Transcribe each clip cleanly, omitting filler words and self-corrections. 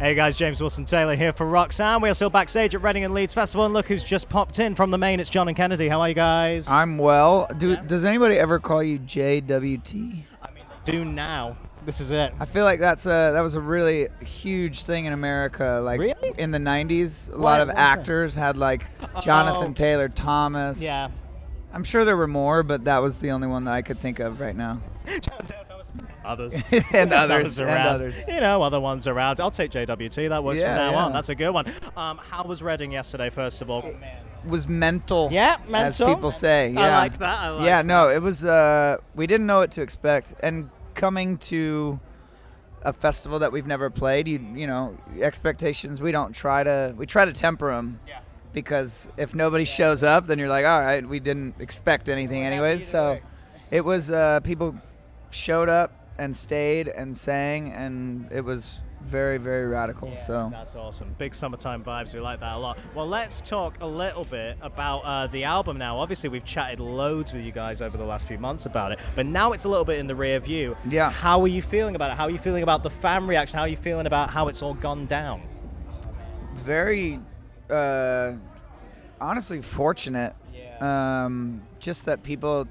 Hey guys, James Wilson-Taylor here for Roxanne. We are still backstage at Reading Leeds Festival, and look who's just popped in from the Maine. It's John and Kennedy. How are you guys? I'm well. Does anybody ever call you JWT? I mean, they do now. This is it. I feel like that was a really huge thing in America. Like Really? in the 90s, a lot of actors had like Jonathan Taylor Thomas. Yeah. I'm sure there were more, but that was the only one that I could think of right now. Others. and There's others. around. And others. You know, other ones around. I'll take JWT. That works from now Yeah. on. That's a good one. How was Reading yesterday, first of all? Was mental. Yeah, as mental. people say. Yeah. I like that. Yeah, no, it was, we didn't know what to expect. And coming to a festival that we've never played, you know, expectations, we try to temper them. Yeah. Because if nobody shows up, then you're like, all right, we didn't expect anything anyways. So it was, people showed up and stayed and sang, and it was very, very radical. So that's awesome. Big summertime vibes. We like that a lot. Well, let's talk a little bit about the album now. Obviously, we've chatted loads with you guys over the last few months about it, but now it's a little bit in the rear view. Yeah. How are you feeling about it? How are you feeling about the fan reaction? How are you feeling about how it's all gone down? Very, honestly, fortunate. Just that people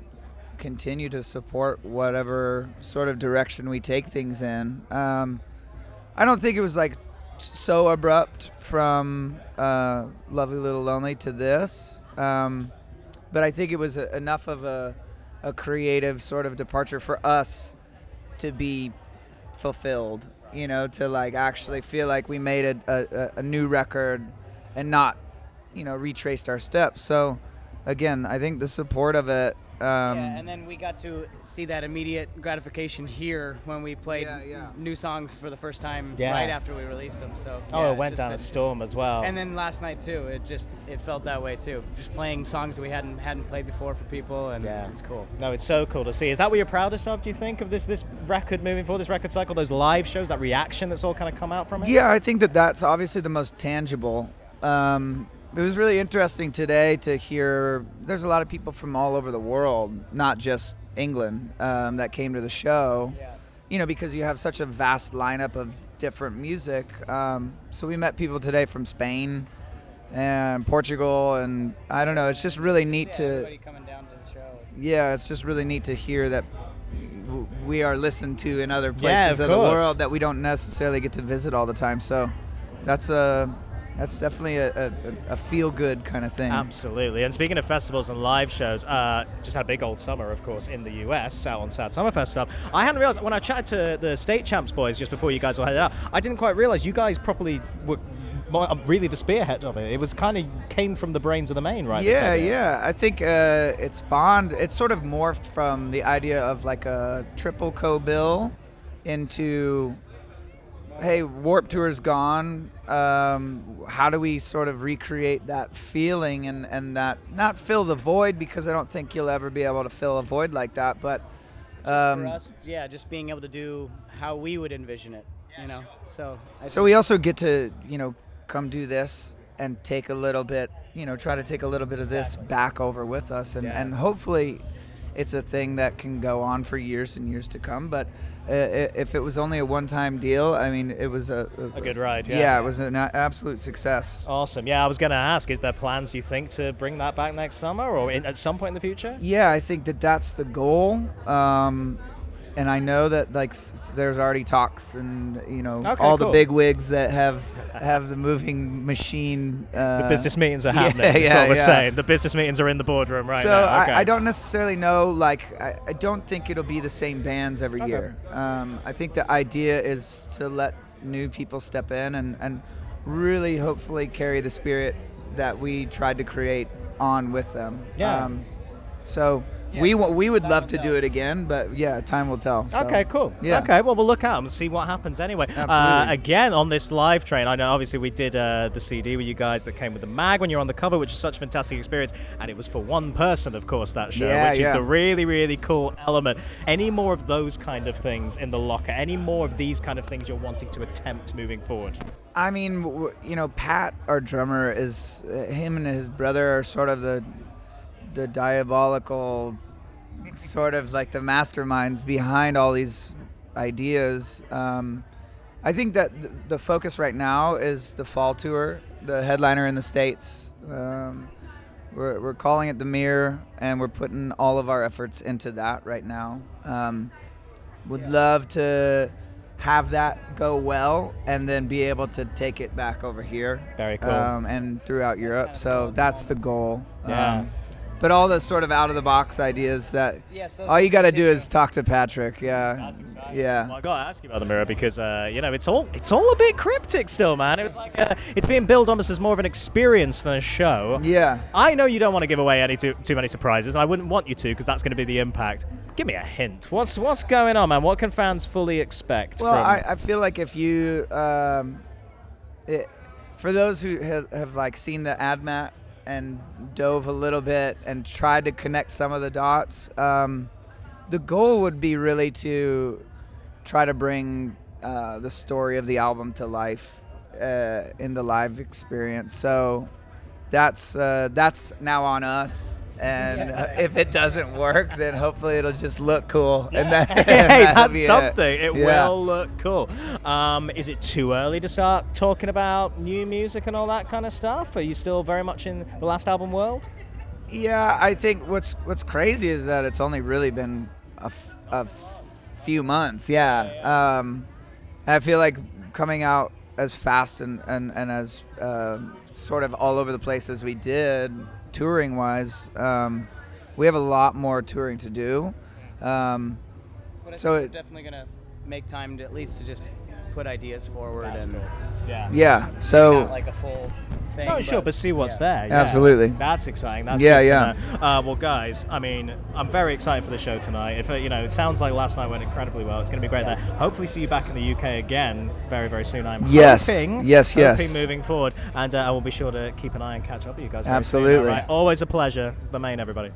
continue to support whatever sort of direction we take things in. I don't think it was like so abrupt from Lovely Little Lonely to this, but I think it was enough of a creative sort of departure for us to be fulfilled, you know, to like actually feel like we made a new record and not, you know, retraced our steps. So again, I think the support of it. And then we got to see that immediate gratification here when we played new songs for the first time right after we released them. So it went down a storm as well. And then last night too, it felt that way too. Just playing songs that we hadn't played before for people, and it's cool. No, it's so cool to see. Is that what you're proudest of? Do you think of this record moving forward, this record cycle, those live shows, that reaction that's all kind of come out from it? Yeah, I think that's obviously the most tangible. It was really interesting today to hear there's a lot of people from all over the world, not just England, that came to the show, you know, because you have such a vast lineup of different music. So we met people today from Spain and Portugal, and I don't know, it's just really neat to... Everybody coming down to the show. Yeah, it's just really neat to hear that we are listened to in other places of the world that we don't necessarily get to visit all the time. So that's definitely a feel-good kind of thing. Absolutely. And speaking of festivals and live shows, just had a big old summer, of course, in the US, out on Sad Summerfest stuff. I hadn't realized, when I chatted to the State Champs boys just before you guys all headed out, I didn't quite realize you guys probably were really the spearhead of it. It was kind of came from the brains of the Maine, right? Yeah. I think it's spawned, it's sort of morphed from the idea of like a triple co-bill into... Hey, Warped Tour's gone. How do we sort of recreate that feeling and that, not fill the void, because I don't think you'll ever be able to fill a void like that, but... for us, just being able to do how we would envision it, you know. So we also get to, you know, come do this and take a little bit, you know, try to take a little bit of this back over with us, and hopefully it's a thing that can go on for years and years to come, but if it was only a one-time deal, I mean, it was a good ride. Yeah, it was an absolute success. Awesome. Yeah, I was going to ask, is there plans, do you think, to bring that back next summer or at some point in the future? Yeah, I think that's the goal. And I know that like there's already talks, and you know, the big wigs that have the moving machine. The business meetings are happening. That's what we're saying. The business meetings are in the boardroom right now. So I don't necessarily know. Like I don't think it'll be the same bands every year. I think the idea is to let new people step in and really hopefully carry the spirit that we tried to create on with them. Yeah. We would love to do it again, but time will tell. So. Okay, cool. Yeah. Okay, well, we'll look out and see what happens anyway. Absolutely. Again, on this live train, I know obviously we did the CD with you guys that came with the mag when you're on the cover, which is such a fantastic experience, and it was for one person, of course, that show, which is the really, really cool element. Any more of those kind of things in the locker? Any more of these kind of things you're wanting to attempt moving forward? I mean, you know, Pat, our drummer, him and his brother are sort of the diabolical, sort of like the masterminds behind all these ideas, I think that the focus right now is the fall tour, the headliner in the States. We're calling it the Mirror, and we're putting all of our efforts into that right now. Would love to have that go well and then be able to take it back over here. Very cool. And throughout Europe. So that's the goal. Yeah. But all the sort of out-of-the-box ideas that all you got to do is talk to Patrick. Yeah. That's exciting. Yeah. Well, I got to ask you about the Mirror because, it's all a bit cryptic still, man. It was like it's being billed almost as more of an experience than a show. Yeah. I know you don't want to give away too many surprises, and I wouldn't want you to because that's going to be the impact. Give me a hint. What's going on, man? What can fans fully expect? Well, I feel like if you, for those who have like seen the ad mat and dove a little bit and tried to connect some of the dots, the goal would be really to try to bring the story of the album to life in the live experience. So that's now on us. And if it doesn't work, then hopefully it'll just look cool. Yeah. And that's something. It Yeah. will look cool. Is it too early to start talking about new music and all that kind of stuff? Are you still very much in the last album world? Yeah, I think what's crazy is that it's only really been a few months. Yeah. I feel like coming out as fast and as sort of all over the place as we did, touring wise, we have a lot more touring to do. But I think we're definitely gonna make time to at least to just put ideas forward. That's and cool. Yeah. Yeah. So not like a full thing. Oh, sure, but see what's there. Yeah. Absolutely. That's exciting. That's Yeah, good to know. Well, guys, I mean, I'm very excited for the show tonight. If it sounds like last night went incredibly well. It's going to be great there. Hopefully, see you back in the UK again very, very soon. I'm hoping. Yes. Moving forward, and I will be sure to keep an eye and catch up with you guys. Very Absolutely. soon, all right? Always a pleasure. The Maine, everybody.